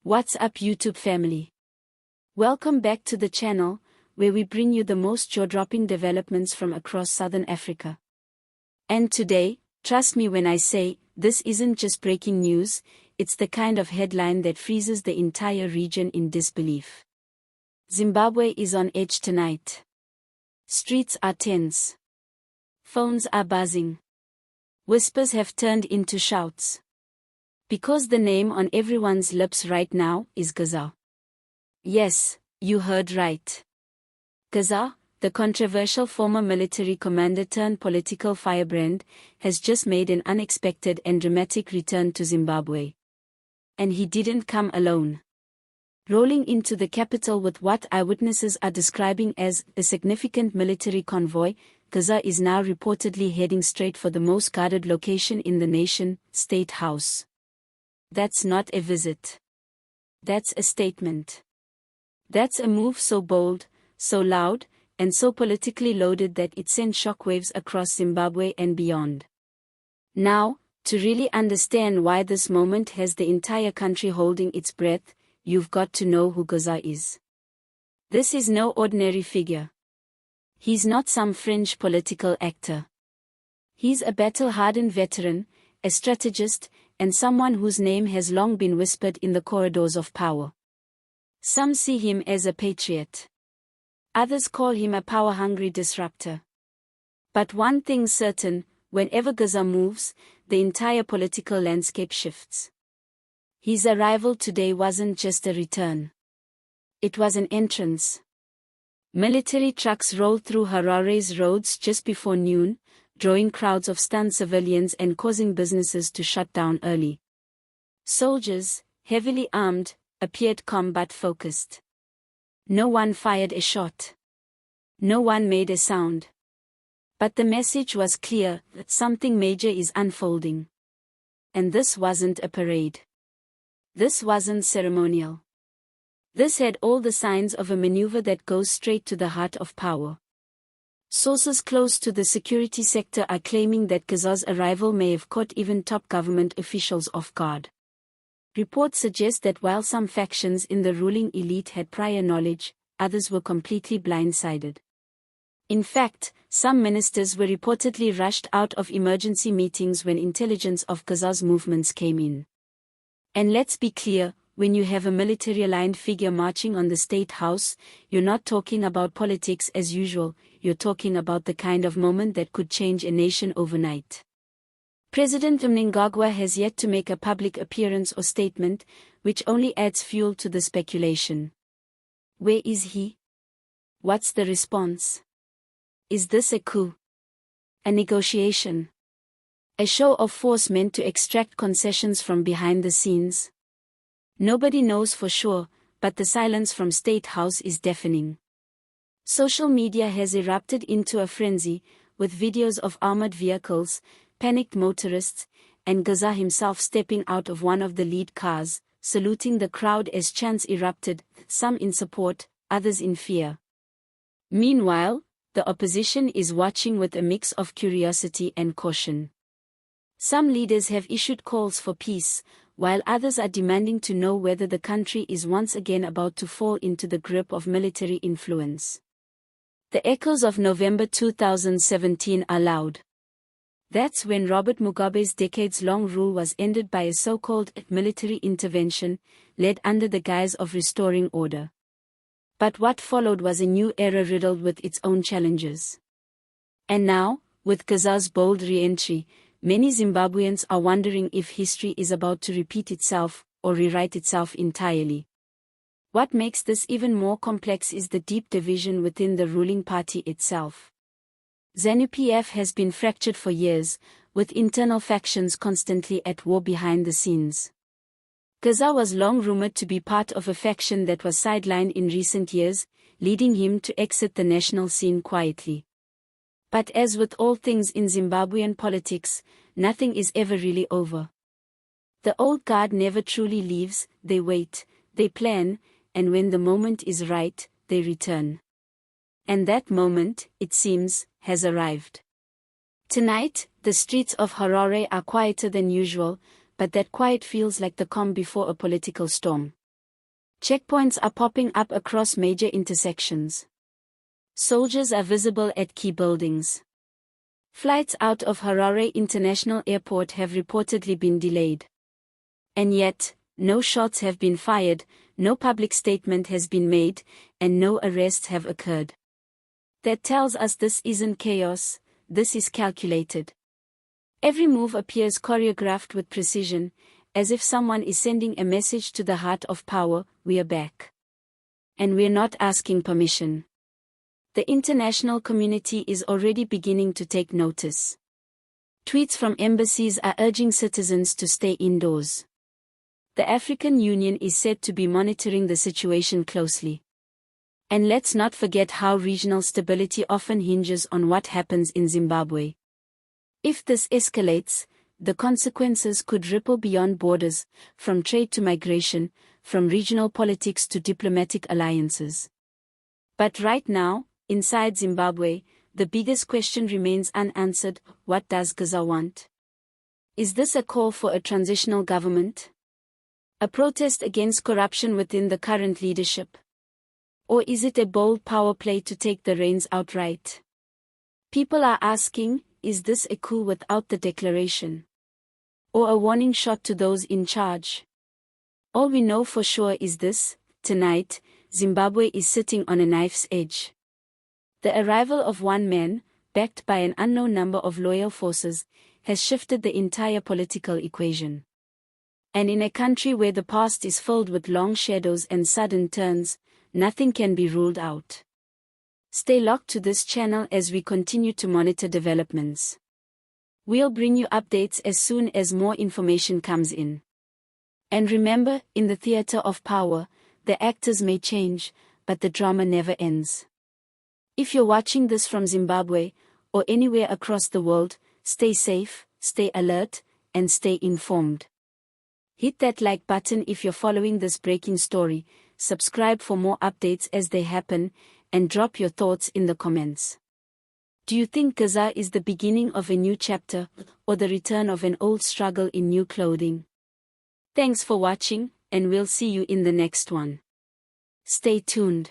What's up, YouTube family? Welcome back to the channel, where we bring you the most jaw-dropping developments from across Southern Africa. And today, trust me when I say, this isn't just breaking news, it's the kind of headline that freezes the entire region in disbelief. Zimbabwe is on edge tonight. Streets are tense. Phones are buzzing. Whispers have turned into shouts. Because the name on everyone's lips right now is Geza. Yes, you heard right. Geza, the controversial former military commander turned political firebrand, has just made an unexpected and dramatic return to Zimbabwe. And he didn't come alone. Rolling into the capital with what eyewitnesses are describing as a significant military convoy, Geza is now reportedly heading straight for the most guarded location in the nation, State House. That's not a visit. That's a statement. That's a move so bold, so loud, and so politically loaded that it sent shockwaves across Zimbabwe and beyond. Now, to really understand why this moment has the entire country holding its breath, you've got to know who Geza is. This is no ordinary figure. He's not some fringe political actor. He's a battle-hardened veteran, a strategist, and someone whose name has long been whispered in the corridors of power. Some see him as a patriot. Others call him a power-hungry disruptor. But one thing's certain, whenever Geza moves, the entire political landscape shifts. His arrival today wasn't just a return. It was an entrance. Military trucks rolled through Harare's roads just before noon, drawing crowds of stunned civilians and causing businesses to shut down early. Soldiers, heavily armed, appeared calm but focused. No one fired a shot. No one made a sound. But the message was clear that something major is unfolding. And this wasn't a parade. This wasn't ceremonial. This had all the signs of a maneuver that goes straight to the heart of power. Sources close to the security sector are claiming that Geza's arrival may have caught even top government officials off guard. Reports suggest that while some factions in the ruling elite had prior knowledge, others were completely blindsided. In fact, some ministers were reportedly rushed out of emergency meetings when intelligence of Geza's movements came in. And let's be clear, when you have a military-aligned figure marching on the State House, you're not talking about politics as usual, you're talking about the kind of moment that could change a nation overnight. President Mnangagwa has yet to make a public appearance or statement, which only adds fuel to the speculation. Where is he? What's the response? Is this a coup? A negotiation? A show of force meant to extract concessions from behind the scenes? Nobody knows for sure, but the silence from State House is deafening. Social media has erupted into a frenzy, with videos of armored vehicles, panicked motorists, and Geza himself stepping out of one of the lead cars, saluting the crowd as chants erupted, some in support, others in fear. Meanwhile, the opposition is watching with a mix of curiosity and caution. Some leaders have issued calls for peace, while others are demanding to know whether the country is once again about to fall into the grip of military influence. The echoes of November 2017 are loud. That's when Robert Mugabe's decades-long rule was ended by a so-called military intervention, led under the guise of restoring order. But what followed was a new era riddled with its own challenges. And now, with Geza's bold re-entry, many Zimbabweans are wondering if history is about to repeat itself, or rewrite itself entirely. What makes this even more complex is the deep division within the ruling party itself. ZANU-PF has been fractured for years, with internal factions constantly at war behind the scenes. Geza was long rumored to be part of a faction that was sidelined in recent years, leading him to exit the national scene quietly. But as with all things in Zimbabwean politics, nothing is ever really over. The old guard never truly leaves, they wait, they plan, and when the moment is right, they return. And that moment, it seems, has arrived. Tonight, the streets of Harare are quieter than usual, but that quiet feels like the calm before a political storm. Checkpoints are popping up across major intersections. Soldiers are visible at key buildings. Flights out of Harare International Airport have reportedly been delayed. And yet, no shots have been fired, no public statement has been made, and no arrests have occurred. That tells us this isn't chaos, this is calculated. Every move appears choreographed with precision, as if someone is sending a message to the heart of power: we are back. And we're not asking permission. The international community is already beginning to take notice. Tweets from embassies are urging citizens to stay indoors. The African Union is said to be monitoring the situation closely. And let's not forget how regional stability often hinges on what happens in Zimbabwe. If this escalates, the consequences could ripple beyond borders, from trade to migration, from regional politics to diplomatic alliances. But right now, inside Zimbabwe, the biggest question remains unanswered: what does Gaza want? Is this a call for a transitional government? A protest against corruption within the current leadership? Or is it a bold power play to take the reins outright? People are asking, is this a coup without the declaration? Or a warning shot to those in charge? All we know for sure is this: tonight, Zimbabwe is sitting on a knife's edge. The arrival of one man, backed by an unknown number of loyal forces, has shifted the entire political equation. And in a country where the past is filled with long shadows and sudden turns, nothing can be ruled out. Stay locked to this channel as we continue to monitor developments. We'll bring you updates as soon as more information comes in. And remember, in the theater of power, the actors may change, but the drama never ends. If you're watching this from Zimbabwe, or anywhere across the world, stay safe, stay alert, and stay informed. Hit that like button if you're following this breaking story, subscribe for more updates as they happen, and drop your thoughts in the comments. Do you think Gaza is the beginning of a new chapter, or the return of an old struggle in new clothing? Thanks for watching, and we'll see you in the next one. Stay tuned.